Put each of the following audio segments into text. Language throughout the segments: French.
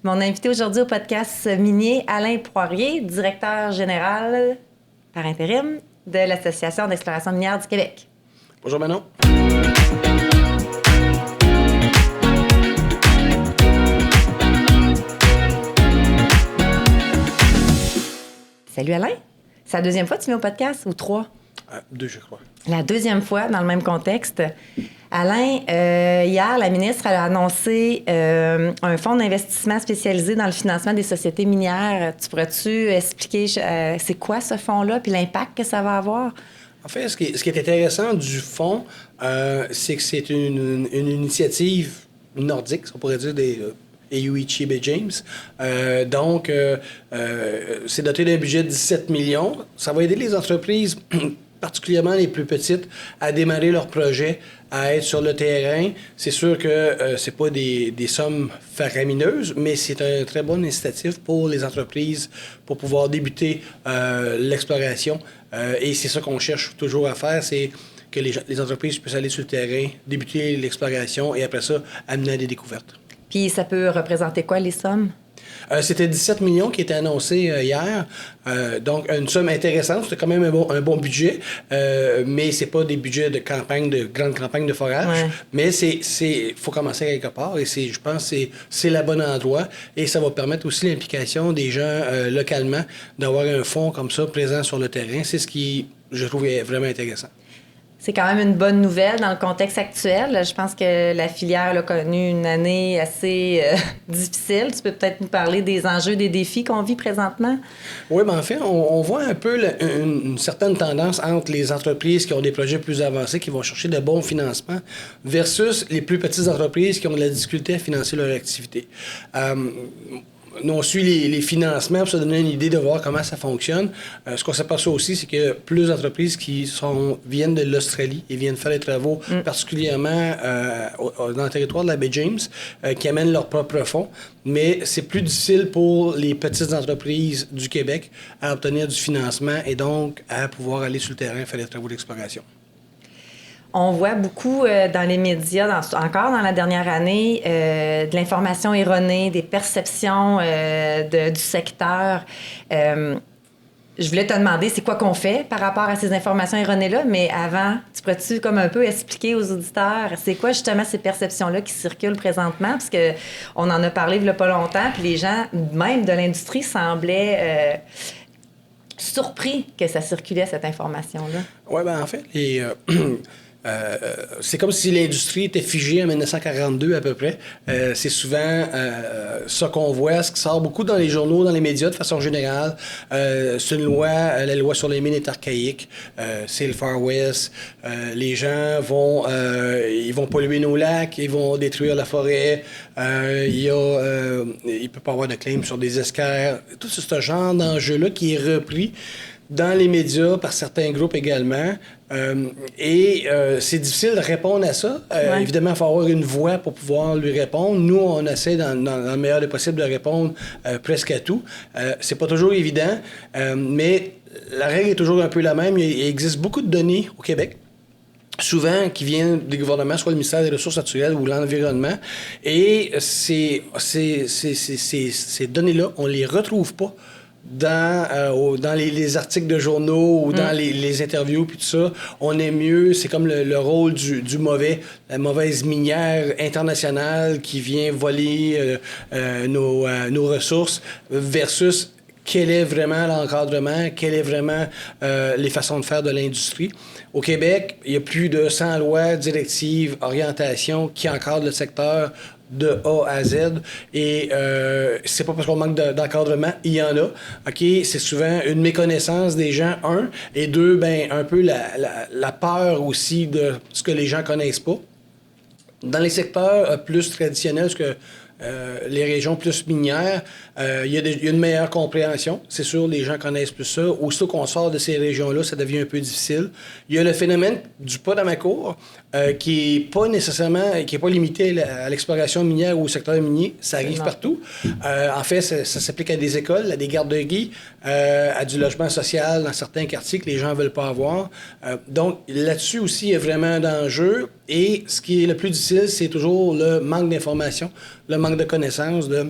Mon invité aujourd'hui au podcast minier, Alain Poirier, directeur général par intérim de l'Association d'exploration minière du Québec. Bonjour Manon. Salut Alain. C'est la deuxième fois que tu viens au podcast ou trois? Deux, je crois. La deuxième fois dans le même contexte. Alain, hier, la ministre a annoncé un fonds d'investissement spécialisé dans le financement des sociétés minières. Tu pourrais-tu expliquer c'est quoi ce fonds-là puis l'impact que ça va avoir? En fait, ce qui est intéressant du fonds, c'est que c'est une initiative nordique, on pourrait dire, des Eiichi James. Donc, c'est doté d'un budget de 17 millions. Ça va aider les entreprises, particulièrement les plus petites, à démarrer leur projet, à être sur le terrain. C'est sûr que c'est pas des sommes faramineuses, mais c'est un très bon incitatif pour les entreprises pour pouvoir débuter l'exploration. Et c'est ça qu'on cherche toujours à faire, c'est que les entreprises puissent aller sur le terrain, débuter l'exploration et après ça, amener à des découvertes. Puis ça peut représenter quoi, les sommes? C'était 17 millions qui étaient annoncés hier. Donc, une somme intéressante. C'était quand même un bon budget. Mais c'est pas des budgets de campagne, de grande campagne de forage. Ouais. Mais faut commencer quelque part. Et je pense que c'est le bon endroit. Et ça va permettre aussi l'implication des gens localement d'avoir un fonds comme ça présent sur le terrain. C'est ce qui, je trouve, est vraiment intéressant. C'est quand même une bonne nouvelle dans le contexte actuel. Je pense que la filière a connu une année assez difficile. Tu peux peut-être nous parler des enjeux, des défis qu'on vit présentement? Oui, bien en fait, on voit un peu une certaine tendance entre les entreprises qui ont des projets plus avancés, qui vont chercher de bons financements, versus les plus petites entreprises qui ont de la difficulté à financer leur activité. Nous, on suit les financements pour se donner une idée de voir comment ça fonctionne. Ce qu'on s'aperçoit aussi, c'est que plus d'entreprises qui viennent de l'Australie et viennent faire des travaux, particulièrement dans le territoire de la baie James, qui amènent leurs propres fonds. Mais c'est plus difficile pour les petites entreprises du Québec à obtenir du financement et donc à pouvoir aller sur le terrain faire des travaux d'exploration. On voit beaucoup dans les médias, encore dans la dernière année, de l'information erronée, des perceptions du secteur. Je voulais te demander, c'est quoi qu'on fait par rapport à ces informations erronées-là, mais avant, tu pourrais-tu comme un peu expliquer aux auditeurs, c'est quoi justement ces perceptions-là qui circulent présentement? Parce qu'on en a parlé il y a pas longtemps, puis les gens, même de l'industrie, semblaient surpris que ça circulait, cette information-là. Oui, bien en fait, c'est comme si l'industrie était figée en 1942 à peu près. C'est souvent ça qu'on voit, ce qui sort beaucoup dans les journaux, dans les médias de façon générale. C'est une loi, la loi sur les mines est archaïque. C'est le Far West. Les gens ils vont polluer nos lacs, ils vont détruire la forêt. Il peut pas avoir de claim sur des esquerres. Tout ce genre d'enjeu-là qui est repris dans les médias, par certains groupes également. C'est difficile de répondre à ça. Ouais. Évidemment, il faut avoir une voix pour pouvoir lui répondre. Nous, on essaie, dans le meilleur des possibles, de répondre presque à tout. C'est pas toujours évident, mais la règle est toujours un peu la même. Il existe beaucoup de données au Québec, souvent qui viennent des gouvernements, soit le ministère des Ressources naturelles ou l'Environnement. Et ces données-là, on les retrouve pas dans les articles de journaux ou dans les interviews puis tout ça. On est mieux, c'est comme le rôle du mauvais, la mauvaise minière internationale qui vient voler nos ressources versus quel est vraiment l'encadrement, quel est vraiment les façons de faire de l'industrie. Au Québec, il y a plus de 100 lois, directives, orientations qui encadrent le secteur de A à Z. Et c'est pas parce qu'on manque d'encadrement, il y en a. OK? C'est souvent une méconnaissance des gens, un. Et deux, ben un peu la peur aussi de ce que les gens connaissent pas. Dans les secteurs plus traditionnels, ce que les régions plus minières, il y a une meilleure compréhension. C'est sûr, les gens connaissent plus ça. Aussitôt qu'on sort de ces régions-là, ça devient un peu difficile. Il y a le phénomène du pas dans ma cour, qui est pas nécessairement, qui est pas limité à l'exploration minière ou au secteur minier. Ça arrive partout. En fait, ça s'applique à des écoles, à des garderies, à du logement social dans certains quartiers que les gens veulent pas avoir. Donc, là-dessus aussi, il y a vraiment un enjeu. Et ce qui est le plus difficile, c'est toujours le manque d'information, le manque de connaissances de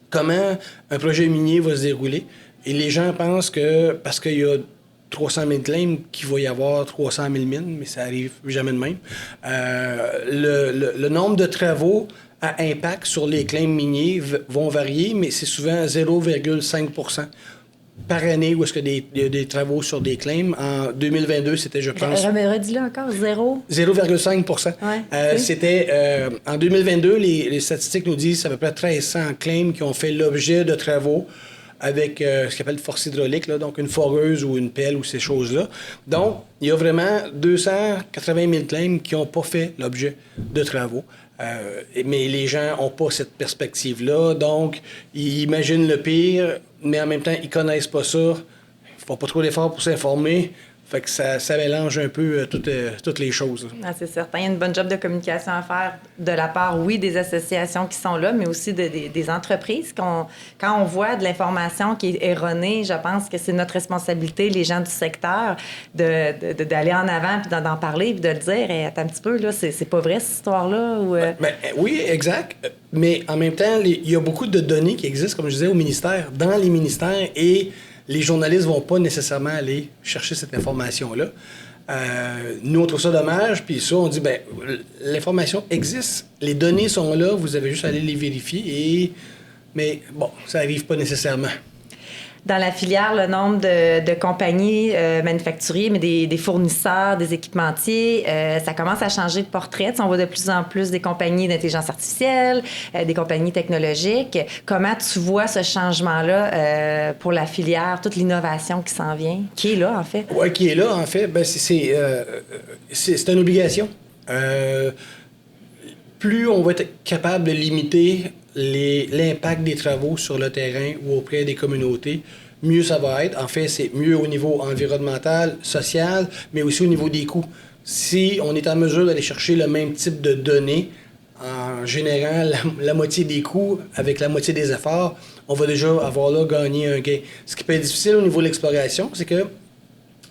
comment un projet minier va se dérouler. Et les gens pensent que parce qu'il y a 300 000 claims, qu'il va y avoir 300 000 mines, mais ça arrive jamais de même. Le nombre de travaux à impact sur les claims miniers vont varier, mais c'est souvent 0,5 % par année où est-ce qu'il y a des travaux sur des claims. En 2022, c'était, je pense... Redis-le encore, 0,5 %. Ouais, C'était... en 2022, les statistiques nous disent à peu près 1300 claims qui ont fait l'objet de travaux avec ce qu'on appelle une force hydraulique, là, donc une foreuse ou une pelle ou ces choses-là. Donc, il y a vraiment 280 000 claims qui n'ont pas fait l'objet de travaux. Mais les gens n'ont pas cette perspective-là, donc ils imaginent le pire, mais en même temps, ils ne connaissent pas ça. Ils ne font pas trop d'efforts pour s'informer. Fait que ça mélange un peu toutes les choses. Ah, c'est certain. Il y a une bonne job de communication à faire de la part, oui, des associations qui sont là, mais aussi des entreprises. Quand on voit de l'information qui est erronée, je pense que c'est notre responsabilité, les gens du secteur, d'aller en avant puis d'en parler puis de le dire. Hey, attends un petit peu, là, c'est pas vrai cette histoire-là? Ou, oui, exact. Mais en même temps, il y a beaucoup de données qui existent, comme je disais, au ministère, dans les ministères, et les journalistes ne vont pas nécessairement aller chercher cette information-là. Nous, on trouve ça dommage, puis ça, on dit, bien, l'information existe, les données sont là, vous avez juste à aller les vérifier, mais bon, ça n'arrive pas nécessairement. Dans la filière, le nombre de compagnies manufacturiers, mais des fournisseurs, des équipementiers, ça commence à changer de portrait. On voit de plus en plus des compagnies d'intelligence artificielle, des compagnies technologiques. Comment tu vois ce changement-là pour la filière, toute l'innovation qui s'en vient, qui est là, en fait? Oui, qui est là, en fait, ben, c'est une obligation. Plus on va être capable de limiter l'impact des travaux sur le terrain ou auprès des communautés, mieux ça va être. En fait, c'est mieux au niveau environnemental, social, mais aussi au niveau des coûts. Si on est en mesure d'aller chercher le même type de données en générant la moitié des coûts avec la moitié des efforts, on va déjà avoir là gagné un gain. Ce qui peut être difficile au niveau de l'exploration, c'est que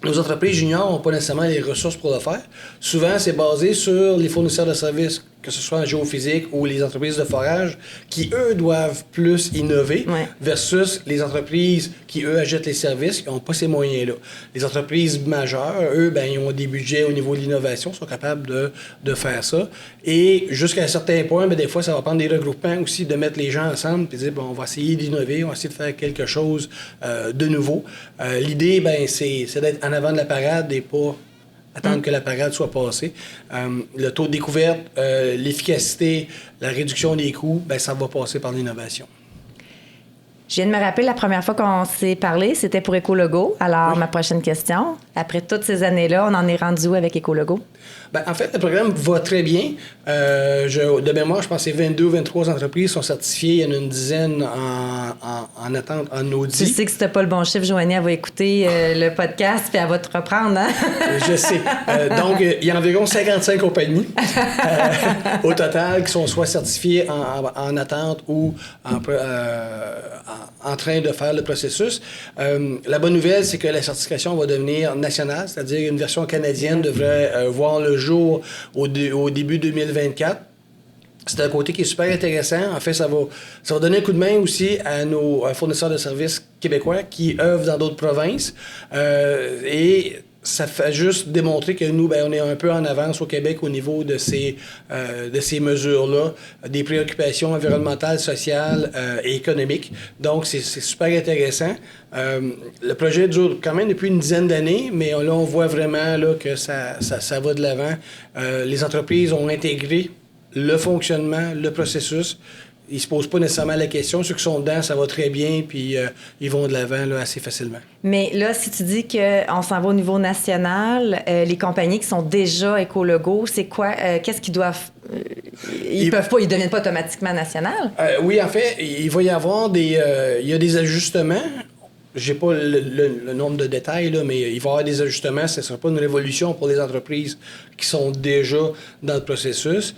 nos entreprises juniors n'ont pas nécessairement les ressources pour le faire. Souvent, c'est basé sur les fournisseurs de services, que ce soit en géophysique ou les entreprises de forage, qui, eux, doivent plus innover versus les entreprises qui, eux, achètent les services, qui n'ont pas ces moyens-là. Les entreprises majeures, eux, ben, ils ont des budgets au niveau de l'innovation, sont capables de faire ça. Et jusqu'à un certain point, ben, des fois, ça va prendre des regroupements aussi, de mettre les gens ensemble et dire, bon, on va essayer d'innover, on va essayer de faire quelque chose de nouveau. L'idée, ben, c'est d'être en avant de la parade et pas attendre que la parade soit passée. Le taux de découverte, l'efficacité, la réduction des coûts, ben, ça va passer par l'innovation. Je viens de me rappeler la première fois qu'on s'est parlé, c'était pour Écologo. Alors, ma prochaine question, après toutes ces années-là, on en est rendu où avec Écologo? Ben, en fait, le programme va très bien. De mémoire, je pense que c'est 22 ou 23 entreprises sont certifiées. Il y en a une dizaine en attente, en audit. Tu sais que si t'as pas le bon chiffre, Joanie, elle va écouter le podcast puis elle va te reprendre, hein? Je sais. Donc, il y a environ 55 compagnies au total qui sont soit certifiées en attente ou en train de faire le processus. La bonne nouvelle, c'est que la certification va devenir nationale, c'est-à-dire une version canadienne devrait voir le jour au début 2024. C'est un côté qui est super intéressant. En fait, ça va donner un coup de main aussi à nos fournisseurs de services québécois qui œuvrent dans d'autres provinces. Et ça fait juste démontrer que nous, ben, on est un peu en avance au Québec au niveau de ces mesures-là, des préoccupations environnementales, sociales et économiques. Donc, c'est super intéressant. Le projet dure quand même depuis une dizaine d'années, mais là, on voit vraiment là, que ça va de l'avant. Les entreprises ont intégré le fonctionnement, le processus. Ils ne se posent pas nécessairement la question. Ceux qui sont dedans, ça va très bien, puis ils vont de l'avant là, assez facilement. Mais là, si tu dis qu'on s'en va au niveau national, les compagnies qui sont déjà Écologo, c'est quoi? Qu'est-ce qu'ils doivent... ils ne deviennent pas automatiquement national? Oui, en fait, il va y avoir il y a des ajustements. Je n'ai pas le nombre de détails, là, mais il va y avoir des ajustements. Ce ne sera pas une révolution pour les entreprises qui sont déjà dans le processus.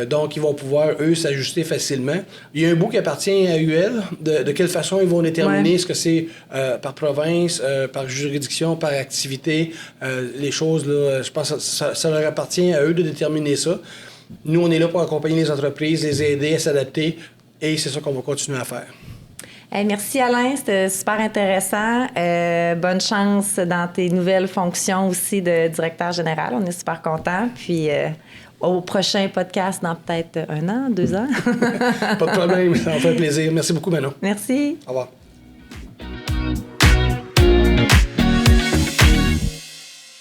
Donc, ils vont pouvoir, eux, s'ajuster facilement. Il y a un bout qui appartient à UL. De quelle façon ils vont déterminer ce que c'est par province, par juridiction, par activité. Les choses, là, je pense que ça leur appartient à eux de déterminer ça. Nous, on est là pour accompagner les entreprises, les aider à s'adapter. Et c'est ça qu'on va continuer à faire. Hey, merci Alain, c'était super intéressant. Bonne chance dans tes nouvelles fonctions aussi de directeur général. On est super contents. Puis au prochain podcast dans peut-être 1 an, 2 ans. Pas de problème, ça me fait plaisir. Merci beaucoup, Manon. Merci. Au revoir.